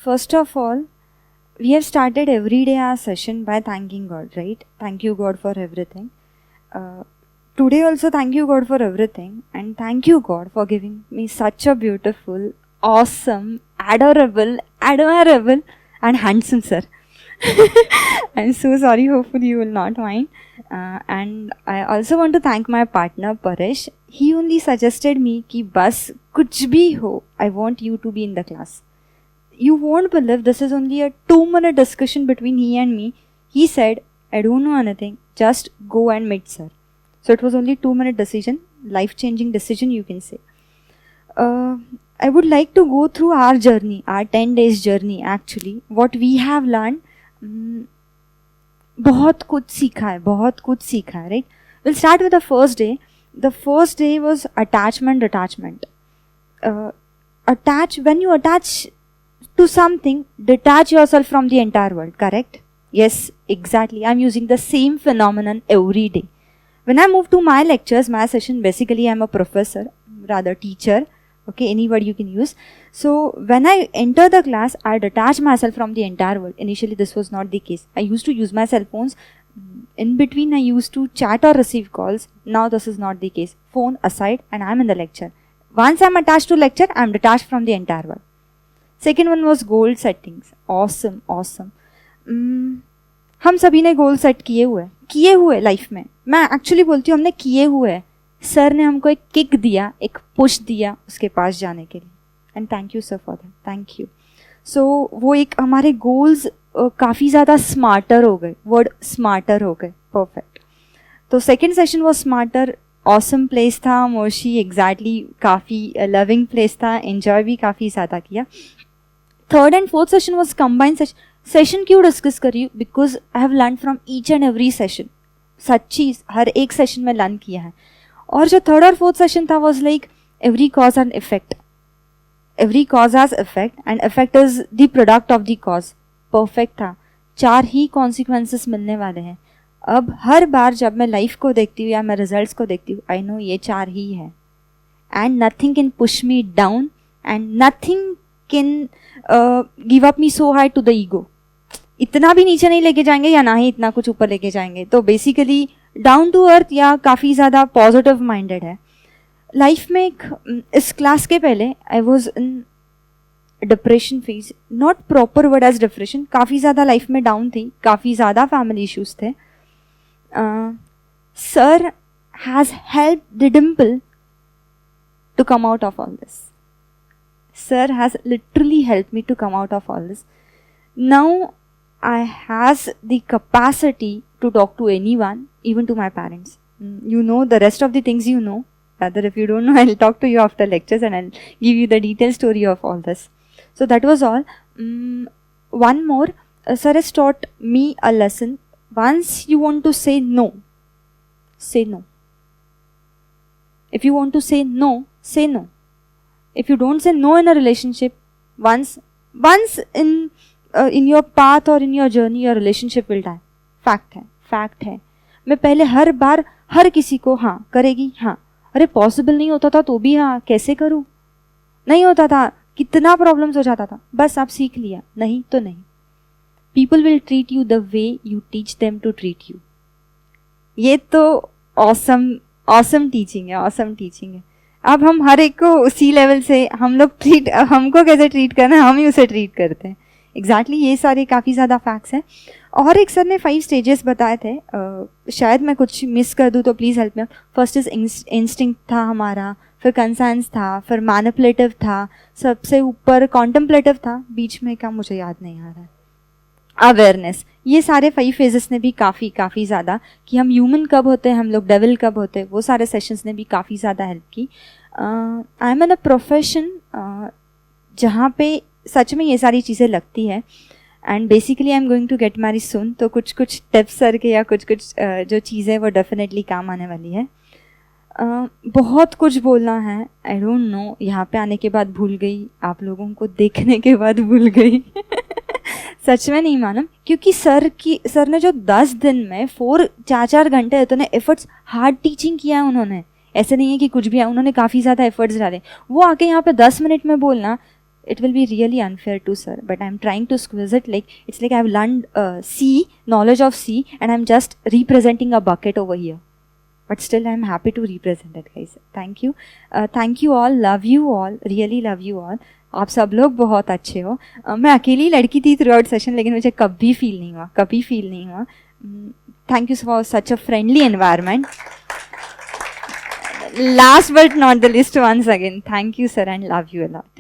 first of all, we have started every day our session by thanking God, right? Thank you, God, for everything. Today also, thank you, God, for everything. And thank you, God, for giving me such a beautiful, awesome, adorable, admirable, and handsome sir. I'm so sorry, hopefully you will not mind. And I also want to thank my partner, Paresh. He only suggested me कि बस कुछ भी हो, I want you to be in the class. You won't believe this is only a 2-minute discussion between he and me. He said, I don't know anything, just go and meet sir. So it was only 2-minute decision, life-changing decision you can say. I would like to go through our journey, our 10 days journey actually. What we have learned, बहुत कुछ सीखा है, right? We'll start with the first day. The first day was attachment. When you attach to something, detach yourself from the entire world, correct? Yes, exactly. I'm using the same phenomenon every day. When I move to my lectures, my session, basically I'm a professor, rather teacher, okay, any word you can use. So when I enter the class, I detach myself from the entire world. Initially this was not the case. I used to use my cell phones. In between I used to chat or receive calls. Now this is not the case. Phone aside and I'm in the lecture. Once I'm attached to lecture, I'm detached from the entire world. Second one was goal settings. Awesome. हम सभी ने goal set किए हुए life में. मैं actually बोलती हूँ हमने किए हुए. सर ने हमको एक किक दिया, एक पुश दिया उसके पास जाने के लिए. And thank you sir for that, thank you. So वो एक हमारे गोल्स काफ़ी ज़्यादा स्मार्टर हो गए. वर्ड स्मार्टर हो गए. परफेक्ट. तो सेकेंड सेशन वो स्मार्टर. ऑसम प्लेस था मोशी. एग्जैक्टली काफ़ी लविंग प्लेस था. एन्जॉय भी काफ़ी ज़्यादा किया. Third and fourth session was combined session. क्यों डिस्कस करी? Because I have learn from each and every session. सच्ची हर एक सेशन में लर्न किया है. और जो थर्ड और फोर्थ सेशन था was like every cause and effect. Every cause has effect and effect is the product of the cause. Perfect था. 4 ही कॉन्सिक्वेंसेस मिलने वाले हैं. अब हर बार जब मैं लाइफ को देखती हूँ या मैं रिजल्ट्स को देखती हूँ, आई नो ये 4 ही है. And nothing can push me down and nothing can give up me so high to the ego. इतना भी नीचे नहीं लेके जाएंगे या ना ही इतना कुछ ऊपर लेके जाएंगे. तो बेसिकली डाउन टू अर्थ या काफ़ी ज़्यादा पॉजिटिव माइंडेड है लाइफ में. इस क्लास के पहले I was in depression phase. Not proper word as depression. काफ़ी ज़्यादा लाइफ में डाउन थी. काफ़ी ज़्यादा फैमिली इश्यूज थे. Sir has help the Dimple to come out of all this. Sir has literally helped me to come out of all this. Now I has the capacity to talk to anyone, even to my parents. You know the rest of the things you know. Rather, if you don't know, I'll talk to you after lectures and I'll give you the detailed story of all this. So that was all. One more. Sir has taught me a lesson. Once you want to say no, say no. If you want to say no, say no. If you don't say no in a relationship, once in your path or in your journey, your relationship will die. Fact है. मैं पहले हर बार हर किसी को हाँ करेगी. हाँ, अरे possible नहीं होता था तो भी हाँ कैसे करूँ. नहीं होता था, कितना प्रॉब्लम्स हो जाता था. बस आप सीख लिया. नहीं तो नहीं. People will treat you the way you teach them to treat you. ये तो awesome teaching है. अब हम हर एक को उसी लेवल से हमको कैसे ट्रीट करना है हम ही उसे ट्रीट करते हैं. एग्जैक्टली ये सारे काफ़ी ज़्यादा फैक्ट्स हैं. और एक सर ने 5 स्टेजेस बताए थे. शायद मैं कुछ मिस कर दूँ तो please help me. First is instinct था हमारा. फिर कंसेंस था. फिर मैनिपुलेटिव था. सबसे ऊपर कॉन्टेम्पलेटिव था. बीच में का मुझे याद नहीं आ रहा है. अवेयरनेस. ये सारे 5 फेजेस ने भी काफ़ी ज़्यादा कि हम ह्यूमन कब होते हैं, हम लोग डेविल कब होते हैं, वो सारे सेशंस ने भी काफ़ी ज़्यादा हेल्प की. I am in a profession जहाँ पे सच में ये सारी चीज़ें लगती है. And basically I am going to get married soon. तो कुछ टिप्स सर के या कुछ जो चीज़ें वो डेफिनेटली काम आने वाली है. बहुत कुछ बोलना है. आई डोंट नो, यहाँ पे आने के बाद भूल गई, आप लोगों को देखने के बाद भूल गई. सच में नहीं मालूम, क्योंकि सर ने जो 10 दिन में 4 घंटे इतने एफर्ट्स हार्ड टीचिंग किया है उन्होंने. ऐसे नहीं है कि कुछ भी है, उन्होंने काफ़ी ज़्यादा एफर्ट्स डाले. वो आके यहाँ पे 10 मिनट में बोलना, it will be really unfair to sir, but I'm trying to squeeze it. Like it's like I've learned knowledge of sea, and I'm just representing a bucket over here. But still I'm happy to represent it, guys. Thank you all, love you all, really love you all. आप सब लोग बहुत अच्छे हो. मैं अकेली लड़की थी थ्रू आउट सेशन, लेकिन मुझे कभी फील नहीं हुआ. Thank you for such a friendly environment. Last but not the least, once again, thank you sir and love you a lot.